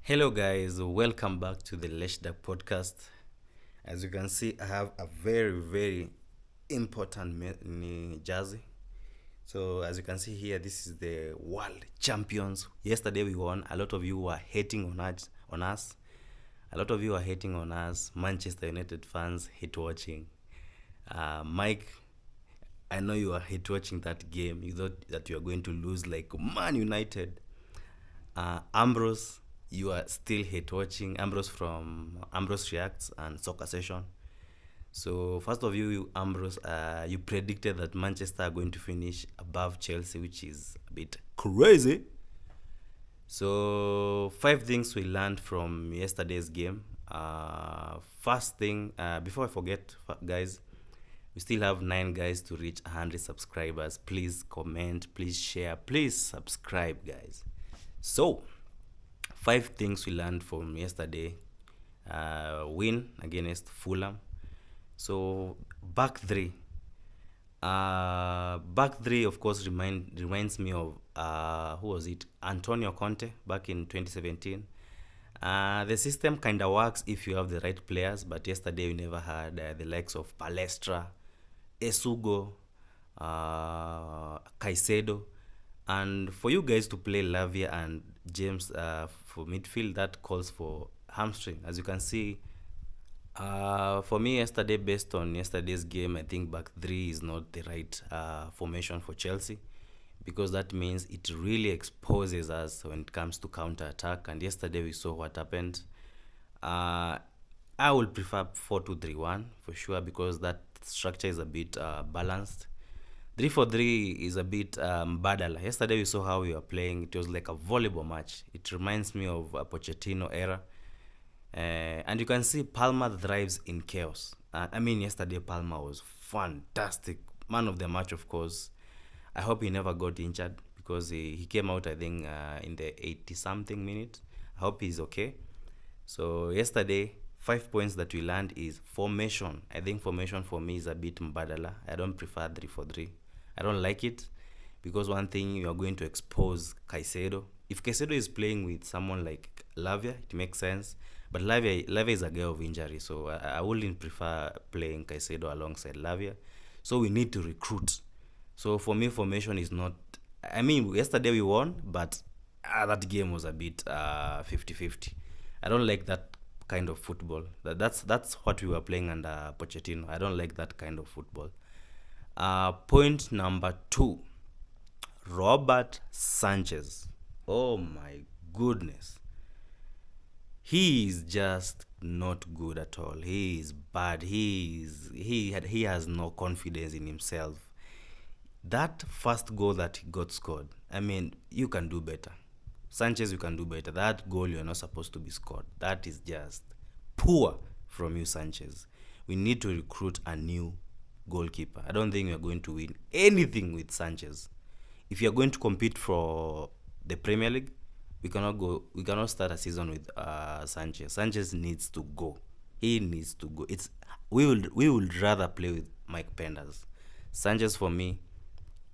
Hello, guys. Welcome back to the Leshdak podcast. As you can see, I have a very important jersey. So, as you can see here, this is the world champions. Yesterday we won. A lot of you were hating on us. A lot of you are hating on us. Manchester United fans hate watching. Mike, I know you are hate watching that game. You thought that you are going to lose like Man United. Ambrose, you are still hate watching. Ambrose from Ambrose Reacts and Soccer Session. So first of you, Ambrose, you predicted that Manchester are going to finish above Chelsea, which is a bit crazy. So five things we learned from yesterday's game. First thing, before I forget, guys, we still have 9 guys to reach 100 subscribers. Please comment, please share, please subscribe, guys. So, five things we learned from yesterday. Win against Fulham. So back three. Back three, of course, reminds me of who was it? Antonio Conte back in 2017. The system kind of works if you have the right players, but yesterday we never had the likes of Palestra, Esugo, Caicedo, and for you guys to play Lavia and James for midfield, that calls for hamstring. As you can see, for me yesterday, based on yesterday's game, I think back three is not the right formation for Chelsea because that means it really exposes us when it comes to counter attack. And yesterday we saw what happened. I would prefer 4-2-3-1 for sure because that structure is a bit balanced. 3-4-3 is a bit badala. Yesterday we saw how we were playing. It was like a volleyball match. It reminds me of a Pochettino era. And you can see Palmer thrives in chaos. Yesterday Palmer was fantastic. Man of the match, of course. I hope he never got injured because he came out, I think, in the 80 something minute. I hope he's okay. So, yesterday, 5 points that we learned is formation. I think formation for me is a bit mbadala. I don't prefer 3-4-3. I don't like it because one thing, you are going to expose Caicedo. If Caicedo is playing with someone like Lavia, it makes sense. But Lavia is a guy of injury, so I wouldn't prefer playing Caicedo alongside Lavia. So we need to recruit. So for me, formation is not. Yesterday we won, but that game was a bit 50-50. I don't like that kind of football. That's what we were playing under Pochettino. I don't like that kind of football. Point number 2, Robert Sanchez. Oh my goodness. He is just not good at all. He is bad. He has no confidence in himself. That first goal that he got scored, you can do better. Sanchez, you can do better. That goal you're not supposed to be scored. That is just poor from you, Sanchez. We need to recruit a new goalkeeper. I don't think we're going to win anything with Sanchez. If you're going to compete for the Premier League, we cannot start a season with Sanchez. Sanchez needs to go. He needs to go. We would rather play with Mike Penders. Sanchez for me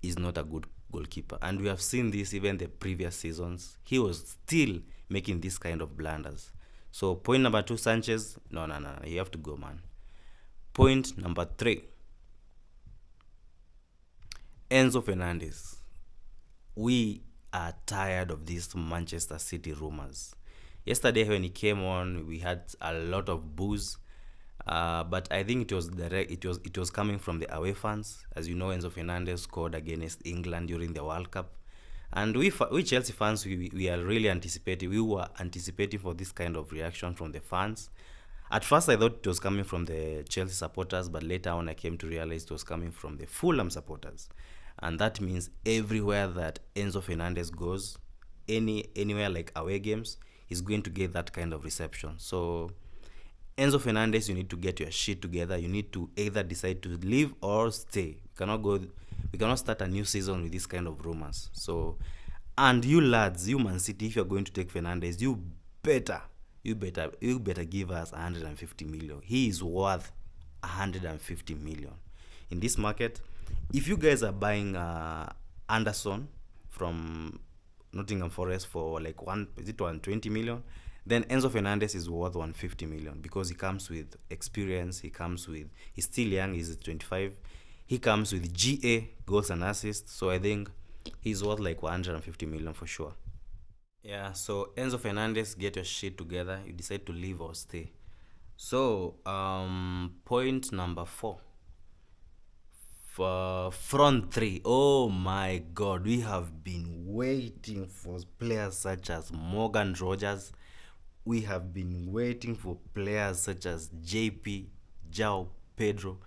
is not a good goalkeeper, and we have seen this even the previous seasons. He was still making this kind of blunders. So point number 2, Sanchez, no, you have to go, man. Point number 3, Enzo Fernandez. We are tired of these Manchester City rumors. Yesterday when he came on, we had a lot of boos, but I think it was direct. It was coming from the away fans. As you know, Enzo Fernandez scored against England during the World Cup, and we Chelsea fans, we are really anticipating. We were anticipating for this kind of reaction from the fans. At first, I thought it was coming from the Chelsea supporters, but later on, I came to realize it was coming from the Fulham supporters. And that means everywhere that Enzo Fernandez goes, anywhere like away games, he's going to get that kind of reception. So, Enzo Fernandez, you need to get your shit together. You need to either decide to leave or stay. We cannot start a new season with this kind of rumors. So, and you lads, you Man City, if you're going to take Fernandez, you better give us 150 million. He is worth 150 million in this market. If you guys are buying Anderson from Nottingham Forest for like 120 million, Then Enzo Fernandez is worth 150 million because he comes with experience. He's still young. He's 25. He comes with GA goals and assists. So I think he's worth like 150 million for sure. Yeah. So Enzo Fernandez, get your shit together. You decide to leave or stay. So point number 4. For front three, oh my god, we have been waiting for players such as Morgan Rogers. We have been waiting for players such as JP, Jao Pedro.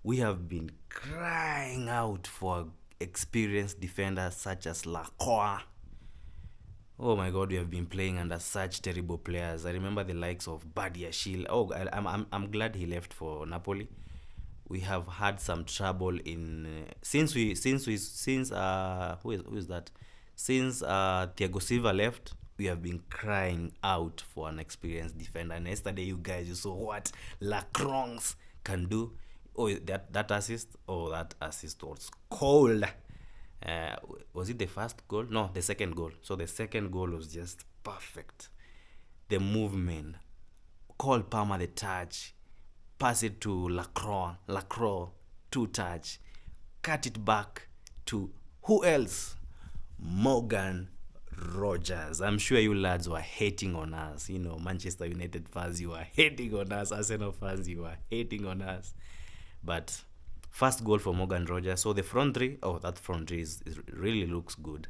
We have been crying out for experienced defenders such as Lacroix. Oh my god, we have been playing under such terrible players. I remember the likes of Badiashile. Oh, I'm glad he left for Napoli. We have had some trouble in since who is that? Since Thiago Silva left, we have been crying out for an experienced defender. And yesterday, you guys, you saw what Lacroix can do. Oh, that assist! Oh, that assist was cold. Uh, was it the first goal? No, the second goal. So the second goal was just perfect. The movement, Cole Palmer the touch, pass it to Lacroix, two touch, cut it back to who else? Morgan Rogers. I'm sure you lads were hating on us. You know, Manchester United fans, you were hating on us. Arsenal fans, you were hating on us. But first goal for Morgan Rogers. So the front three, oh, that front three is really looks good.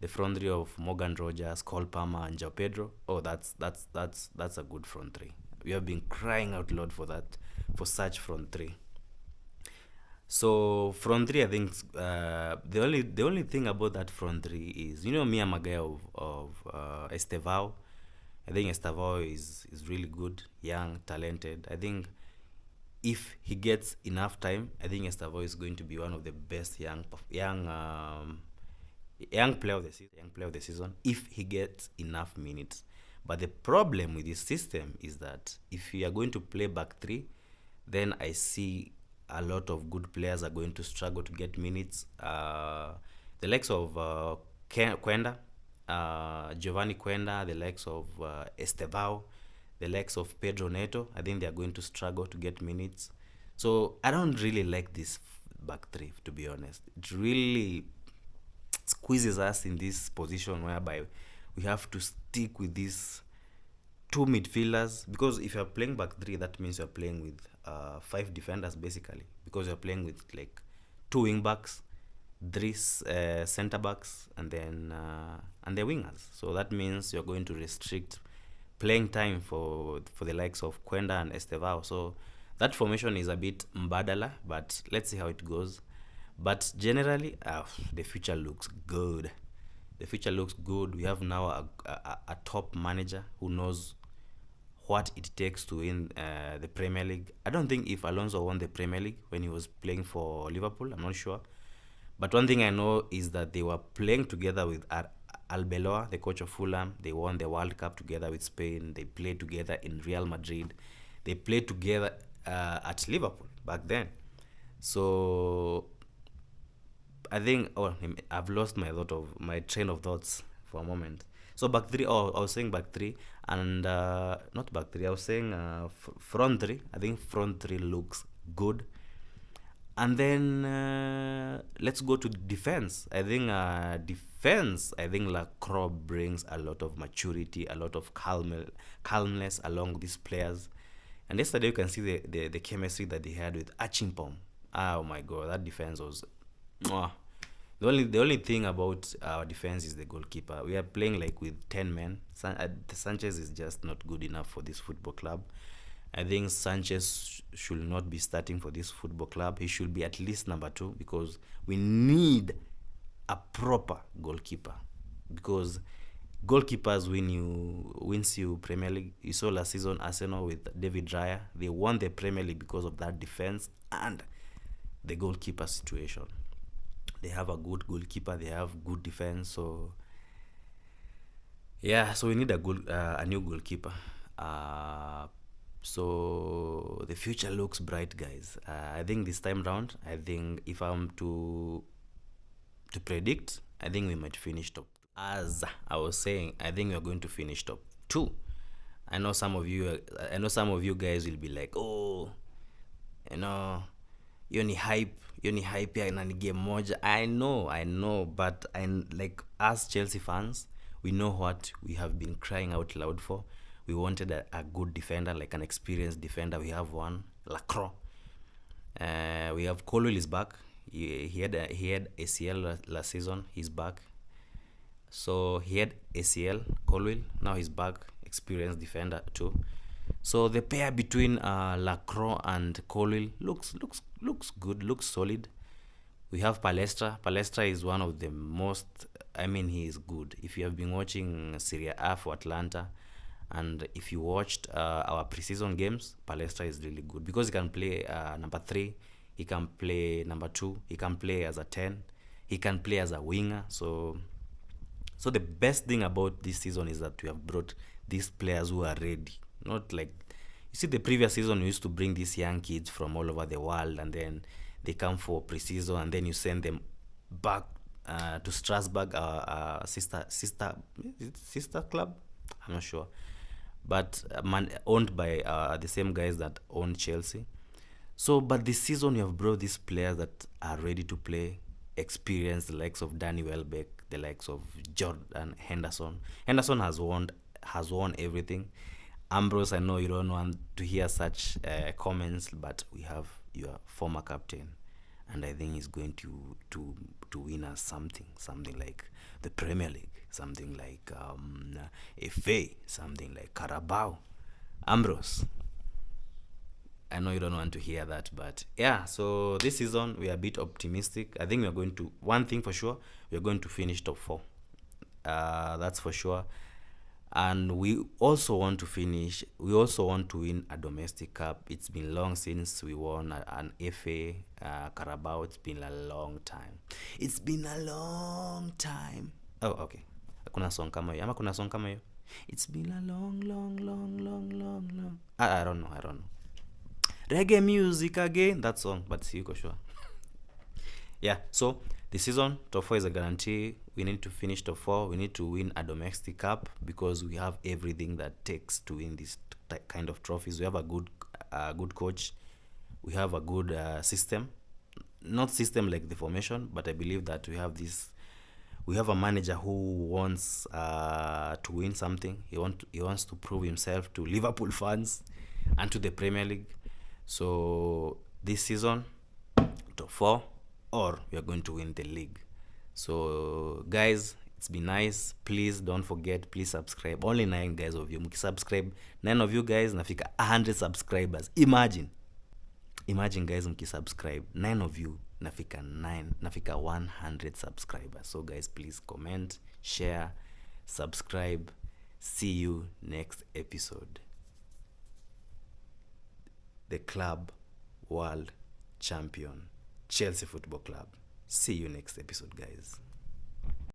The front three of Morgan Rogers, Cole Palmer, and João Pedro. Oh, that's a good front three. We have been crying out loud for that, for such front three. So front three, I think the only thing about that front three is, you know, me, I'm a guy of Estevao. I think Estevao is really good, young, talented. I think if he gets enough time, I think Estevao is going to be one of the best young player of the season. Young player of the season, if he gets enough minutes. But the problem with this system is that if you are going to play back three, then I see a lot of good players are going to struggle to get minutes. The likes of Quenda, Giovanni Quenda, the likes of Estevao, the likes of Pedro Neto, I think they are going to struggle to get minutes. So I don't really like this back three, to be honest. It really squeezes us in this position whereby we have to stick with these two midfielders, because if you're playing back three, that means you're playing with five defenders basically, because you're playing with like two wing backs, three center backs, and the wingers. So that means you're going to restrict playing time for the likes of Quenda and Estevao. So that formation is a bit mbadala, but let's see how it goes. But generally, the future looks good. The future looks good. We have now a top manager who knows what it takes to win the Premier League. I don't think if Alonso won the Premier League when he was playing for Liverpool. I'm not sure. But one thing I know is that they were playing together with Arbeloa, the coach of Fulham. They won the World Cup together with Spain. They played together in Real Madrid. They played together at Liverpool back then. So I think, I've lost my train of thoughts for a moment. So back three, I was saying back three, and not back three. I was saying front three. I think front three looks good. And then let's go to defense. I think defense. I think Lacroix brings a lot of maturity, a lot of calmness along these players. And yesterday you can see the chemistry that they had with Achimpong. Oh my god, that defense was. Mwah. The only thing about our defense is the goalkeeper. We are playing like with 10 men. Sanchez is just not good enough for this football club. I think Sanchez should not be starting for this football club. He should be at least number 2, because we need a proper goalkeeper. Because goalkeepers wins you Premier League. You saw last season Arsenal with David Raya. They won the Premier League because of that defense and the goalkeeper situation. They have a good goalkeeper. They have good defense. So yeah, so we need a new goalkeeper. So the future looks bright, guys. I think this time round, I think if I'm to predict, I think we might finish top. As I was saying, I think we're going to finish top 2. I know some of you guys will be like, oh, you know, hiyo ni hype ya na ni game moja. I know, but like us Chelsea fans, we know what we have been crying out loud for. We wanted a good defender, like an experienced defender. We have one, Lacroix. We have Colwell is back. He had ACL last season. He's back. So he had ACL, Colwell. Now he's back, experienced defender too. So the pair between Lacroix and Colwell looks good, looks solid. We have Palestra. Palestra is one of the most. I mean, he is good. If you have been watching Serie A for Atlanta, and if you watched our preseason games, Palestra is really good because he can play number 3, he can play number 2, he can play as a 10, he can play as a winger. So the best thing about this season is that we have brought these players who are ready. Not like you see the previous season we used to bring these young kids from all over the world and then they come for preseason and then you send them back to Strasbourg, sister club. I'm not sure, but owned by the same guys that own Chelsea. So, but this season you have brought these players that are ready to play, experience the likes of Danny Welbeck, the likes of Jordan Henderson. Henderson has won everything. Ambrose, I know you don't want to hear such comments, but we have your former captain, and I think he's going to win us something like the Premier League, something like FA, something like Carabao. Ambrose, I know you don't want to hear that, but yeah. So this season we are a bit optimistic. I think we are going to, one thing for sure, we are going to finish top four. That's for sure. And we also want to finish. We also want to win a domestic cup. It's been long since we won an FA, Carabao. It's been a long time. It's been a long time. Oh, okay. Kuna song kama hiyo ama kuna song kama hiyo? It's been a long, long, long, long, long, long. I don't know. I don't know. Reggae music again. That song, but see, you sure. Yeah, so this season top 4 is a guarantee. We need to finish top 4. We need to win a domestic cup because we have everything that takes to win this kind of trophies. We have a good coach. We have a good system, not system like the formation, but I believe that we have a manager who wants to win something. He wants to prove himself to Liverpool fans and to the Premier League. So this season, top 4, or we are going to win the league. So guys, it's been nice. Please don't forget, please subscribe. Only 9 guys of you mkisubscribe, 9 of you guys nafika 100 subscribers. Imagine guys, mkisubscribe 9 of you nafika 100 subscribers. So guys, please comment, share, subscribe. See you next episode. The club world champion, Chelsea Football Club. See you next episode, guys.